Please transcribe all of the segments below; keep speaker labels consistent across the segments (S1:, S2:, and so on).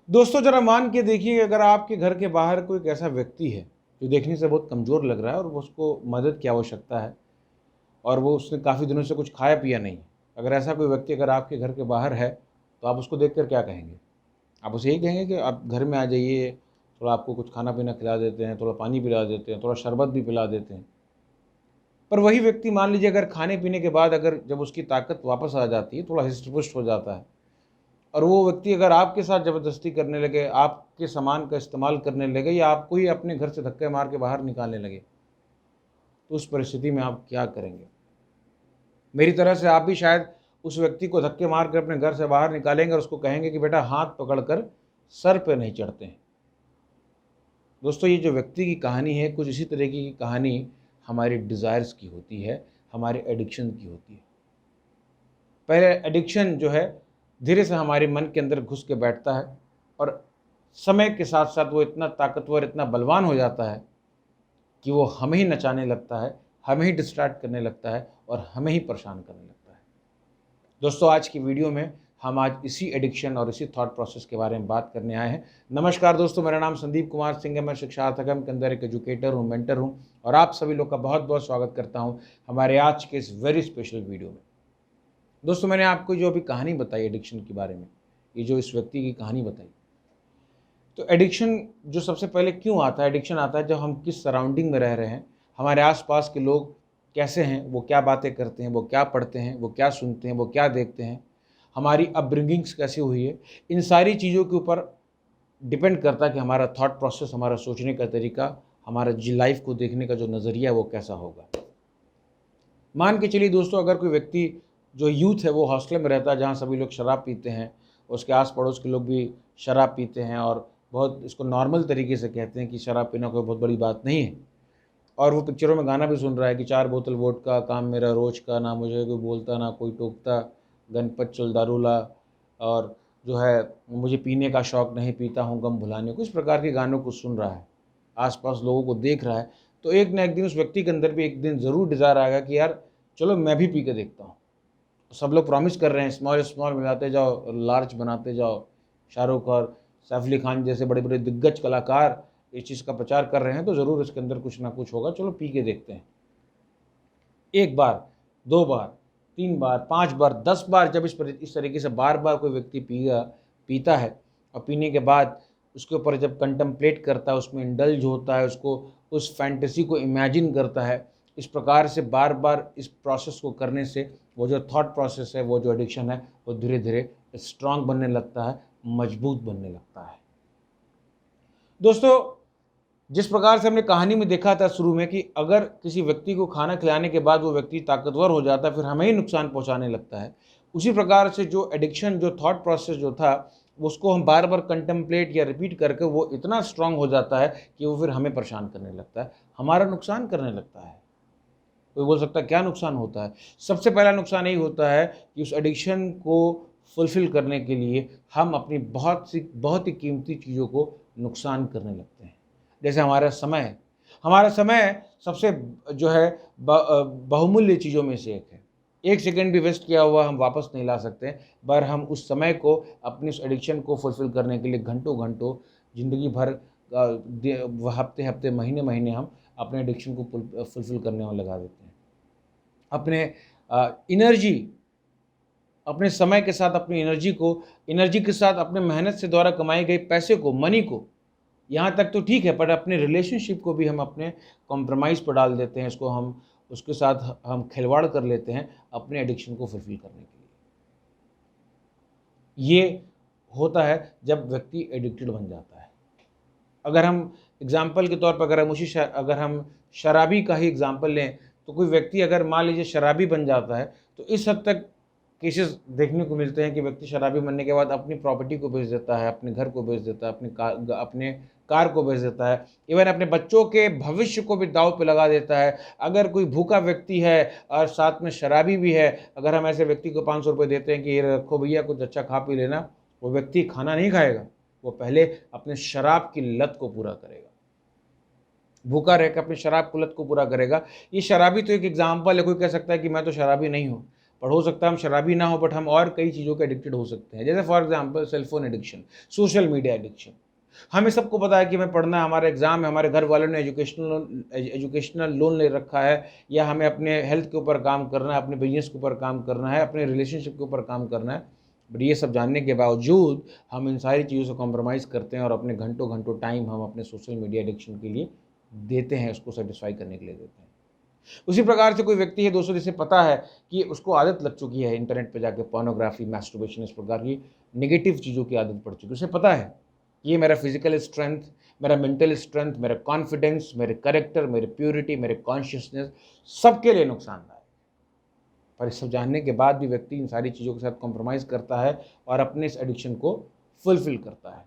S1: दोस्तों ज़रा मान के देखिए, अगर आपके घर के बाहर कोई एक ऐसा व्यक्ति है जो देखने से बहुत कमज़ोर लग रहा है और वो उसको मदद की आवश्यकता है और वो उसने काफ़ी दिनों से कुछ खाया पिया नहीं है। अगर ऐसा कोई व्यक्ति अगर आपके घर के बाहर है, तो आप उसको देखकर क्या कहेंगे? आप उसे यही कहेंगे कि आप घर में आ जाइए, थोड़ा आपको कुछ खाना-पीना खिला देते हैं, थोड़ा पानी पिला देते हैं, थोड़ा शरबत भी पिला देते हैं। पर वही व्यक्ति मान लीजिए अगर खाने-पीने के बाद अगर जब उसकी ताकत वापस आ जाती है, थोड़ा हिस्ट-पुष्ट हो जाता है और वो व्यक्ति अगर आपके साथ ज़बरदस्ती करने लगे, आपके सामान का इस्तेमाल करने लगे या आपको ही अपने घर से धक्के मार के बाहर निकालने लगे, तो उस परिस्थिति में आप क्या करेंगे? मेरी तरह से आप भी शायद उस व्यक्ति को धक्के मार कर अपने घर से बाहर निकालेंगे और उसको कहेंगे कि बेटा हाथ पकड़कर सर पे नहीं चढ़ते हैं। दोस्तों ये जो व्यक्ति की कहानी है, कुछ इसी तरीके की कहानी हमारी डिज़ायर्स की होती है, हमारे एडिक्शन की होती है। पहले एडिक्शन जो है धीरे से हमारे मन के अंदर घुस के बैठता है और समय के साथ साथ वो इतना ताकतवर, इतना बलवान हो जाता है कि वो हमें ही नचाने लगता है, हमें ही डिस्ट्रैक्ट करने लगता है और हमें ही परेशान करने लगता है। दोस्तों आज की वीडियो में हम आज इसी एडिक्शन और इसी थॉट प्रोसेस के बारे में बात करने आए हैं। नमस्कार दोस्तों, मेरा नाम संदीप कुमार सिंह है। मैं शिक्षार्थकम के अंदर एक एजुकेटर हूँ, मेंटर हूँ और आप सभी लोग का बहुत बहुत स्वागत करता हूँ हमारे आज के इस वेरी स्पेशल वीडियो में। दोस्तों मैंने आपको जो अभी कहानी बताई एडिक्शन के बारे में, ये जो इस व्यक्ति की कहानी बताई, तो एडिक्शन जो सबसे पहले क्यों आता है? एडिक्शन आता है जब हम किस सराउंडिंग में रह रहे हैं, हमारे आसपास के लोग कैसे हैं, वो क्या बातें करते हैं, वो क्या पढ़ते हैं, वो क्या सुनते हैं, वो क्या देखते हैं, हमारी अपब्रिंगिंग्स कैसी हुई है, इन सारी चीज़ों के ऊपर डिपेंड करता है कि हमारा थॉट प्रोसेस, हमारा सोचने का तरीका, हमारा जी लाइफ को देखने का जो नज़रिया है वो कैसा होगा। मान के चलिए दोस्तों, अगर कोई व्यक्ति जो यूथ है वो हॉस्टल में रहता है जहाँ सभी लोग शराब पीते हैं, उसके आस पड़ोस के लोग भी शराब पीते हैं और बहुत इसको नॉर्मल तरीके से कहते हैं कि शराब पीना कोई बहुत बड़ी बात नहीं है, और वो पिक्चरों में गाना भी सुन रहा है कि 4 बोतल वोडका काम मेरा रोज का, ना मुझे कोई बोलता ना कोई टोकता, गणपत चल दारू ला, और जो है मुझे पीने का शौक़ नहीं, पीता हूँ गम भुलाने को, इस प्रकार के गानों को सुन रहा है, आसपास लोगों को देख रहा है। तो एक ना एक दिन उस व्यक्ति के अंदर भी एक दिन ज़रूर डिज़ायर आएगा कि यार चलो मैं भी पी के देखता हूँ। सब लोग प्रॉमिस कर रहे हैं, स्मॉल स्मॉल मिलाते जाओ, लार्ज बनाते जाओ। शाहरुख और सैफ अली खान जैसे बड़े बड़े दिग्गज कलाकार इस चीज़ का प्रचार कर रहे हैं, तो ज़रूर इसके अंदर कुछ ना कुछ होगा, चलो पी के देखते हैं। 1 बार, 2 बार, 3 बार, 5 बार, 10 बार जब इस तरीके से बार-बार कोई व्यक्ति पीता है और पीने के बाद उसके ऊपर जब कंटेम्पलेट करता है, उसमें इंडल्ज होता है, उसको उस फैंटेसी को इमेजिन करता है, इस प्रकार से बार-बार इस प्रोसेस को करने से वो जो थॉट प्रोसेस है, वो जो एडिक्शन है, वो धीरे-धीरे स्ट्रॉन्ग बनने लगता है, मजबूत बनने लगता है। दोस्तों जिस प्रकार से हमने कहानी में देखा था शुरू में कि अगर किसी व्यक्ति को खाना खिलाने के बाद वो व्यक्ति ताकतवर हो जाता है, फिर हमें ही नुकसान पहुंचाने लगता है, उसी प्रकार से जो एडिक्शन, जो थॉट प्रोसेस जो था, उसको हम बार बार कंटेम्पलेट या रिपीट करके वो इतना स्ट्रांग हो जाता है कि वो फिर हमें परेशान करने लगता है, हमारा नुकसान करने लगता है। कोई बोल सकता है क्या नुकसान होता है? सबसे पहला नुकसान यही होता है कि उस एडिक्शन को फुलफ़िल करने के लिए हम अपनी बहुत ही कीमती चीज़ों को नुकसान करने लगते हैं। जैसे हमारा समय सबसे जो है बहुमूल्य चीज़ों में से एक है। 1 सेकंड भी वेस्ट किया हुआ हम वापस नहीं ला सकते, पर हम उस समय को अपनी उस एडिक्शन को फुलफ़िल करने के लिए घंटों-घंटों ज़िंदगी भर हफ़्ते-हफ़्ते, महीने-महीने हम अपने एडिक्शन को फुलफ़िल करने में लगा देते हैं। अपने एनर्जी, अपने समय के साथ अपनी एनर्जी के साथ अपने मेहनत से द्वारा कमाए गए पैसे को, मनी को, यहाँ तक तो ठीक है, पर अपने रिलेशनशिप को भी हम अपने कॉम्प्रोमाइज़ पर डाल देते हैं, उसके साथ हम खिलवाड़ कर लेते हैं अपने एडिक्शन को फुलफ़िल करने के लिए। ये होता है जब व्यक्ति एडिक्टेड बन जाता है। अगर हम एग्ज़ाम्पल के तौर पर अगर हम शराबी का ही एग्ज़ाम्पल लें, तो कोई व्यक्ति अगर मान लीजिए शराबी बन जाता है, तो इस हद तक केसेस देखने को मिलते हैं कि व्यक्ति शराबी बनने के बाद अपनी प्रॉपर्टी को बेच देता है, अपने घर को बेच देता है, अपने कार को बेच देता है, इवन अपने बच्चों के भविष्य को भी दाँव पे लगा देता है। अगर कोई भूखा व्यक्ति है और साथ में शराबी भी है, अगर हम ऐसे व्यक्ति को 500 रुपये देते हैं कि ये रखो भैया, कुछ अच्छा खा पी लेना, वो व्यक्ति खाना नहीं खाएगा, वो पहले अपने शराब की लत को पूरा करेगा। भूखा रहकर अपनी शराब की लत को पूरा करेगा। ये शराबी तो एक एग्ज़ाम्पल है, कोई कह सकता है कि मैं तो शराबी नहीं हूँ, और हो सकता है हम शराबी ना हो, बट हम और कई चीज़ों के एडिक्टेड हो सकते हैं। जैसे for example cellphone addiction, social media addiction. हमें सबको पता है कि हमें पढ़ना है, हमारा एग्ज़ाम है, हमारे घर वालों ने एजुकेशनल लोन ले रखा है, या हमें अपने हेल्थ के ऊपर काम करना है, अपने बिजनेस के ऊपर काम करना है, अपने रिलेशनशिप के ऊपर काम करना है। बट ये सब जानने के बावजूद हम इन सारी चीज़ों से कॉम्प्रोमाइज़ करते हैं और अपने घंटों घंटों टाइम हम अपने सोशल मीडिया एडिक्शन के लिए देते हैं, उसको सेटिस्फाई करने के लिए देते हैं। उसी प्रकार से कोई व्यक्ति है दोस्तों जिसे पता है कि उसको आदत लग चुकी है इंटरनेट पे जाके पोर्नोग्राफी, मैस्टरबेशन, इस प्रकार की नेगेटिव चीज़ों की आदत पड़ चुकी है। उसे पता है ये मेरा फिजिकल स्ट्रेंथ, मेरा मेंटल स्ट्रेंथ, मेरा कॉन्फिडेंस, मेरे कैरेक्टर, मेरे प्योरिटी, मेरे कॉन्शियसनेस सबके लिए नुकसानदायक। पर इस सब जानने के बाद भी व्यक्ति इन सारी चीज़ों के साथ कॉम्प्रोमाइज़ करता है और अपने इस एडिक्शन को फुलफिल करता है।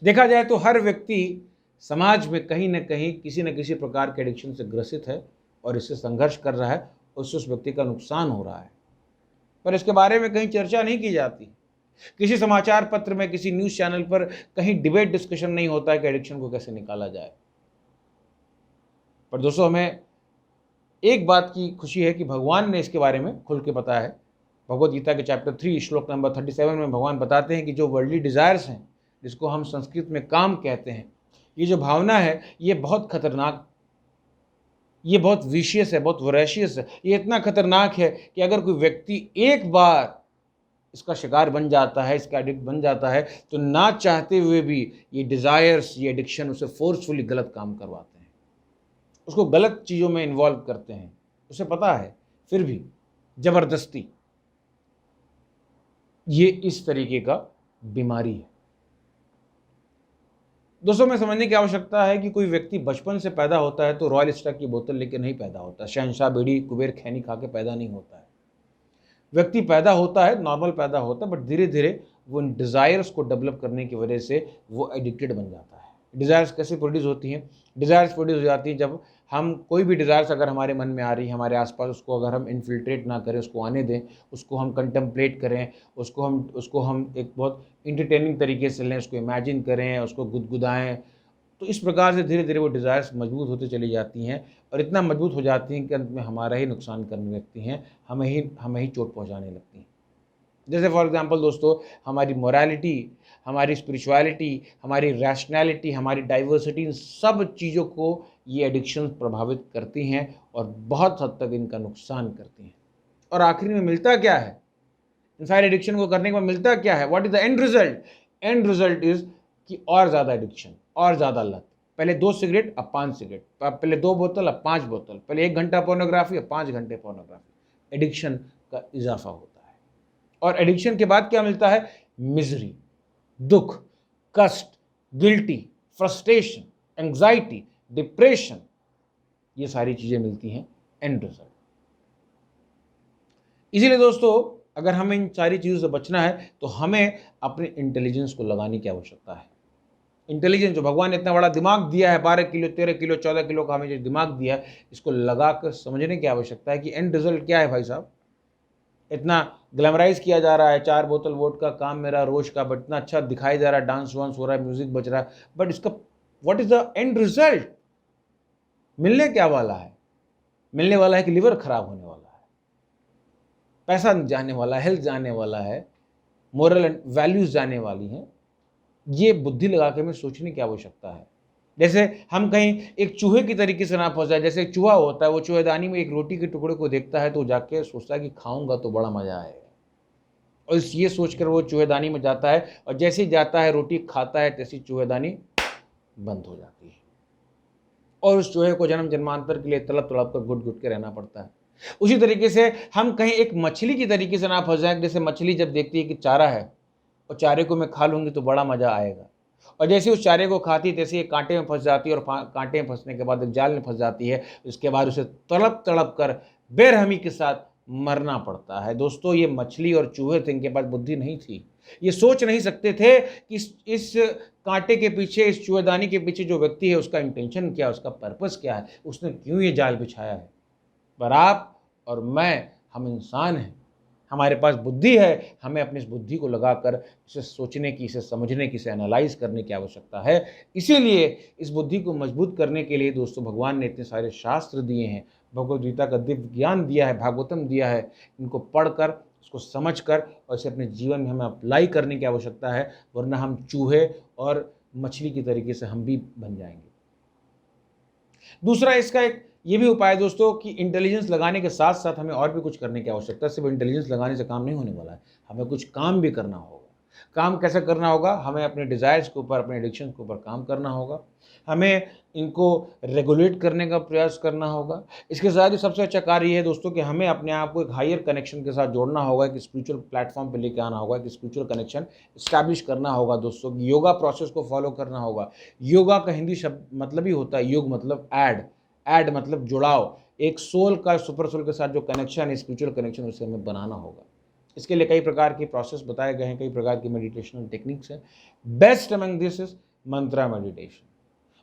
S1: देखा जाए तो हर व्यक्ति समाज में कहीं न कहीं किसी न किसी प्रकार के एडिक्शन से ग्रसित है और इससे संघर्ष कर रहा है, उससे उस व्यक्ति का नुकसान हो रहा है। पर इसके बारे में कहीं चर्चा नहीं की जाती। किसी समाचार पत्र में, किसी न्यूज़ चैनल पर कहीं डिबेट डिस्कशन नहीं होता है कि एडिक्शन को कैसे निकाला जाए। पर दोस्तों हमें एक बात की खुशी है कि भगवान ने इसके बारे में खुल के बताया है। भगवद गीता के चैप्टर 3 श्लोक नंबर 37 में भगवान बताते हैं कि जो वर्ल्डली डिज़ायर्स हैं, जिसको हम संस्कृत में काम कहते हैं, ये जो भावना है ये बहुत खतरनाक, ये बहुत विशियस है, बहुत वोरेशियस है। ये इतना खतरनाक है कि अगर कोई व्यक्ति एक बार इसका शिकार बन जाता है, इसका एडिक्ट बन जाता है, तो ना चाहते हुए भी ये डिज़ायर्स, ये एडिक्शन उसे फोर्सफुली गलत काम करवाते हैं, उसको गलत चीज़ों में इन्वॉल्व करते हैं। उसे पता है, फिर भी ज़बरदस्ती, ये इस तरीके का बीमारी है। दोस्तों में समझने की आवश्यकता है कि कोई व्यक्ति बचपन से पैदा होता है तो रॉयल स्टॉक की बोतल लेकर नहीं पैदा होता, शहंशाह बीड़ी कुबेर खैनी खा के पैदा नहीं होता है। व्यक्ति पैदा होता है, नॉर्मल पैदा होता है, बट धीरे धीरे वो इन डिज़ायर्स को डेवलप करने की वजह से वो एडिक्टेड बन जाता है। डिज़ायर्स कैसे प्रोड्यूस होती हैं? डिज़ायर्स प्रोड्यूस हो जाती हैं जब हम कोई भी डिज़ायर्स अगर हमारे मन में आ रही है, हमारे आसपास, उसको अगर हम इन्फिल्ट्रेट ना करें, उसको आने दें, उसको हम कंटेम्पलेट करें, उसको हम एक बहुत इंटरटेनिंग तरीके से लें, उसको इमेजिन करें, उसको गुदगुदाएँ, तो इस प्रकार से धीरे धीरे वो डिज़ायर्स मजबूत होती चली जाती हैं और इतना मजबूत हो जाती हैं कि अंत में हमारा ही नुकसान करने लगती हैं, हमें ही चोट पहुँचाने लगती हैं। जैसे फॉर एग्जांपल दोस्तों, हमारी मोरालिटी, हमारी स्पिरिचुअलिटी, हमारी रैशनैलिटी, हमारी डाइवर्सिटी, इन सब चीज़ों को ये एडिक्शन प्रभावित करती हैं और बहुत हद तक इनका नुकसान करती हैं। और आखिर में मिलता क्या है? इन सारे एडिक्शन को करने के बाद मिलता क्या है? What is the end result? And result is कि और ज़्यादा एडिक्शन, और ज़्यादा लत। पहले 2 सिगरेट, अब 5 सिगरेट, पहले 2 बोतल, अब 5 बोतल, पहले 1 घंटा पोर्नोग्राफी, अब 5 घंटे पोर्नोग्राफी। एडिक्शन का इजाफा होता है। और एडिक्शन के बाद क्या मिलता है? मिजरी, दुख, कष्ट, गिल्टी, फ्रस्ट्रेशन, एंग्जाइटी, डिप्रेशन, ये सारी चीज़ें मिलती हैं एंड रिजल्ट। इसीलिए दोस्तों अगर हमें इन सारी चीज़ों से बचना है तो हमें अपने इंटेलिजेंस को लगाने की आवश्यकता है। इंटेलिजेंस, जो भगवान ने इतना बड़ा दिमाग दिया है, 12 किलो, 13 किलो, 14 किलो का हमें जो दिमाग दिया है, इसको लगा कर समझने की आवश्यकता है कि एंड रिजल्ट क्या है। भाई साहब, इतना ग्लैमराइज किया जा रहा है, 4 बोतल वोट का काम मेरा रोज का, बट इतना अच्छा दिखाई जा रहा है, डांस वांस हो रहा है, म्यूजिक बज रहा है, बट इसका what is the end result? मिलने क्या वाला है? मिलने वाला है कि लिवर खराब होने वाला है, पैसा जाने वाला है, हेल्थ जाने वाला है, मोरल एंड वैल्यूज जाने वाली हैं। ये बुद्धि लगा के हमें सोचने की आवश्यकता है। जैसे हम कहीं एक चूहे की तरीके से ना फंस जाए। जैसे एक चूहा होता है, वो चूहेदानी में एक रोटी के टुकड़े को देखता है तो जाके सोचता है कि खाऊंगा तो बड़ा मजा आएगा, और ये सोचकर वो चूहेदानी में जाता है, और जैसे ही जाता है रोटी खाता है, तैसी चूहेदानी बंद हो जाती है, और उस चूहे को जन्म जन्मांतर के लिए तड़प तड़प कर घुट घुट के रहना पड़ता है। उसी तरीके से हम कहीं एक मछली की तरीके से ना फंस जाए। जैसे मछली जब देखती है कि चारा है और चारे को मैं खा लूँगी तो बड़ा मज़ा आएगा, और जैसे उस चारे को खाती तैसे ये कांटे में फंस जाती है, और कांटे में फंसने के बाद एक जाल में फंस जाती है। उसके बाद उसे तड़प तड़प कर बेरहमी के साथ मरना पड़ता है। दोस्तों, ये मछली और चूहे थे, इनके पास बुद्धि नहीं थी। ये सोच नहीं सकते थे कि इस कांटे के पीछे, इस चूहेदानी के पीछे जो व्यक्ति है उसका इंटेंशन क्या है, उसका पर्पस क्या है, उसने क्यों ये जाल बिछाया है। पर आप और मैं, हम इंसान हैं, हमारे पास बुद्धि है, हमें अपनी इस बुद्धि को लगाकर इसे सोचने की, इसे समझने की, इसे एनालाइज करने की आवश्यकता है। इसीलिए इस बुद्धि को मजबूत करने के लिए दोस्तों भगवान ने इतने सारे शास्त्र दिए हैं, भगवद गीता का दिव्य ज्ञान दिया है, भागवतम दिया है, इनको पढ़कर, इसको समझकर और इसे अपने जीवन में हमें अप्लाई करने की आवश्यकता है, वरना हम चूहे और मछली की तरीके से हम भी बन जाएंगे। दूसरा इसका एक ये भी उपाय है दोस्तों कि इंटेलिजेंस लगाने के साथ साथ हमें और भी कुछ करने की आवश्यकता है। सिर्फ इंटेलिजेंस लगाने से काम नहीं होने वाला है, हमें कुछ काम भी करना होगा। काम कैसे करना होगा? हमें अपने डिज़ायर्स के ऊपर, अपने एडिक्शन के ऊपर काम करना होगा, हमें इनको रेगुलेट करने का प्रयास करना होगा। इसके साथ ही सबसे अच्छा कार्य ये है दोस्तों कि हमें अपने आप को एक हायर कनेक्शन के साथ जोड़ना होगा, एक स्पिरिचुअल प्लेटफॉर्म पे लेके आना होगा, एक स्पिरिचुअल कनेक्शन इस्टेब्लिश करना होगा दोस्तों। योगा प्रोसेस को फॉलो करना होगा। योगा का हिंदी शब्द मतलब ही होता है योग, मतलब ऐड मतलब जुड़ाव, एक सोल का सुपर सोल के साथ जो कनेक्शन है, स्पिरिचुअल कनेक्शन, उसे हमें बनाना होगा। इसके लिए कई प्रकार के प्रोसेस बताए गए हैं, कई प्रकार की मेडिटेशनल टेक्निक्स हैं। Best among this is mantra meditation.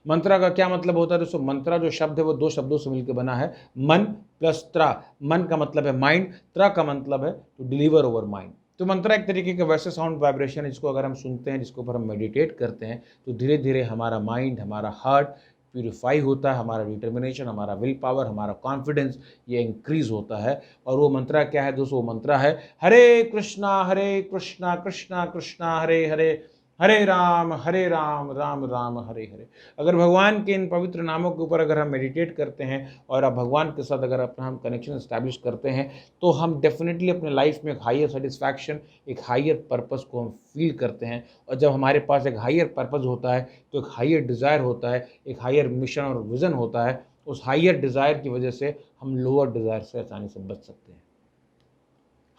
S1: मंत्रा का क्या मतलब होता है दोस्तों? मंत्रा जो शब्द है वो दो शब्दों से मिलकर बना है, मन प्लस त्रा। मन का मतलब है माइंड, त्रा का मतलब है टू डिलीवर ओवर माइंड। तो मंत्रा एक तरीके का वैसे साउंड वाइब्रेशन है जिसको अगर हम सुनते हैं, जिसके ऊपर हम मेडिटेट करते हैं, तो धीरे धीरे हमारा माइंड, हमारा हार्ट प्यूरिफाई होता है, हमारा डिटर्मिनेशन, हमारा विल पावर, हमारा कॉन्फिडेंस ये इंक्रीज होता है। और वो मंत्रा क्या है दोस्तों? वो मंत्रा है हरे कृष्णा कृष्णा कृष्णा हरे हरे, हरे राम राम राम हरे हरे। अगर भगवान के इन पवित्र नामों के ऊपर अगर हम मेडिटेट करते हैं और अब भगवान के साथ अगर अपना हम कनेक्शन इस्टेब्लिश करते हैं, तो हम डेफिनेटली अपने लाइफ में एक हायर सेटिस्फैक्शन, एक हायर पर्पस को हम फील करते हैं। और जब हमारे पास एक हायर पर्पस होता है तो एक हायर डिज़ायर होता है, एक हायर मिशन और विज़न होता है। उस हायर डिज़ायर की वजह से हम लोअर डिज़ायर से आसानी से बच सकते हैं।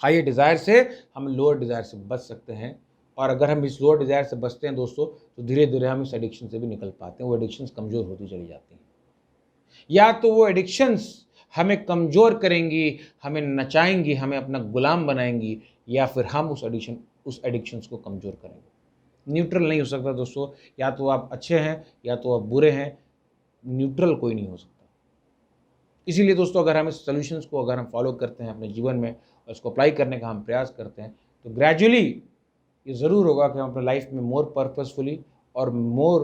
S1: हायर डिज़ायर से हम लोअर डिज़ायर से बच सकते हैं। और अगर हम इस लोअर डिज़ायर से बचते हैं दोस्तों, तो धीरे धीरे हम इस एडिक्शन से भी निकल पाते हैं। वो एडिक्शंस कमज़ोर होती चली जाती हैं। या तो वो एडिक्शंस हमें कमज़ोर करेंगी, हमें नचाएंगी, हमें अपना गुलाम बनाएंगी, या फिर हम उस एडिक्शंस को कमज़ोर करेंगे। न्यूट्रल नहीं हो सकता दोस्तों। या तो आप अच्छे हैं या तो आप बुरे हैं, न्यूट्रल कोई नहीं हो सकता। इसीलिए दोस्तों अगर हम इस सॉल्यूशंस को अगर हम फॉलो करते हैं अपने जीवन में और इसको अप्लाई करने का हम प्रयास करते हैं, तो ग्रेजुअली ये ज़रूर होगा कि हम अपने लाइफ में मोर पर्पसफुली और मोर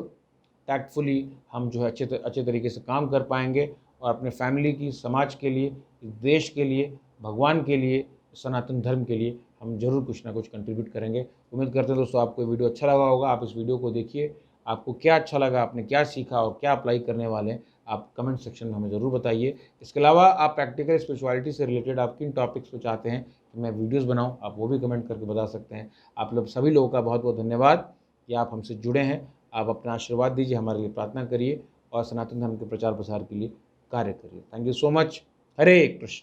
S1: टैक्टफुली हम जो है अच्छे तरीके से काम कर पाएंगे और अपने फैमिली की, समाज के लिए, देश के लिए, भगवान के लिए, सनातन धर्म के लिए हम जरूर कुछ ना कुछ कंट्रीब्यूट करेंगे। उम्मीद करते हैं दोस्तों आपको ये वीडियो अच्छा लगा होगा। आप इस वीडियो को देखिए, आपको क्या अच्छा लगा, आपने क्या सीखा और क्या अप्लाई करने वाले हैं, आप कमेंट सेक्शन में हमें ज़रूर बताइए। इसके अलावा आप प्रैक्टिकल स्पिरिचुअलिटी से रिलेटेड आप किन टॉपिक्स पर चाहते हैं कि मैं वीडियोज़ बनाऊँ, आप वो भी कमेंट करके बता सकते हैं। आप लोग सभी लोगों का बहुत बहुत धन्यवाद कि आप हमसे जुड़े हैं। आप अपना आशीर्वाद दीजिए, हमारे लिए प्रार्थना करिए और सनातन धर्म के प्रचार प्रसार के लिए कार्य करिए। Thank you so much. Hare Krishna.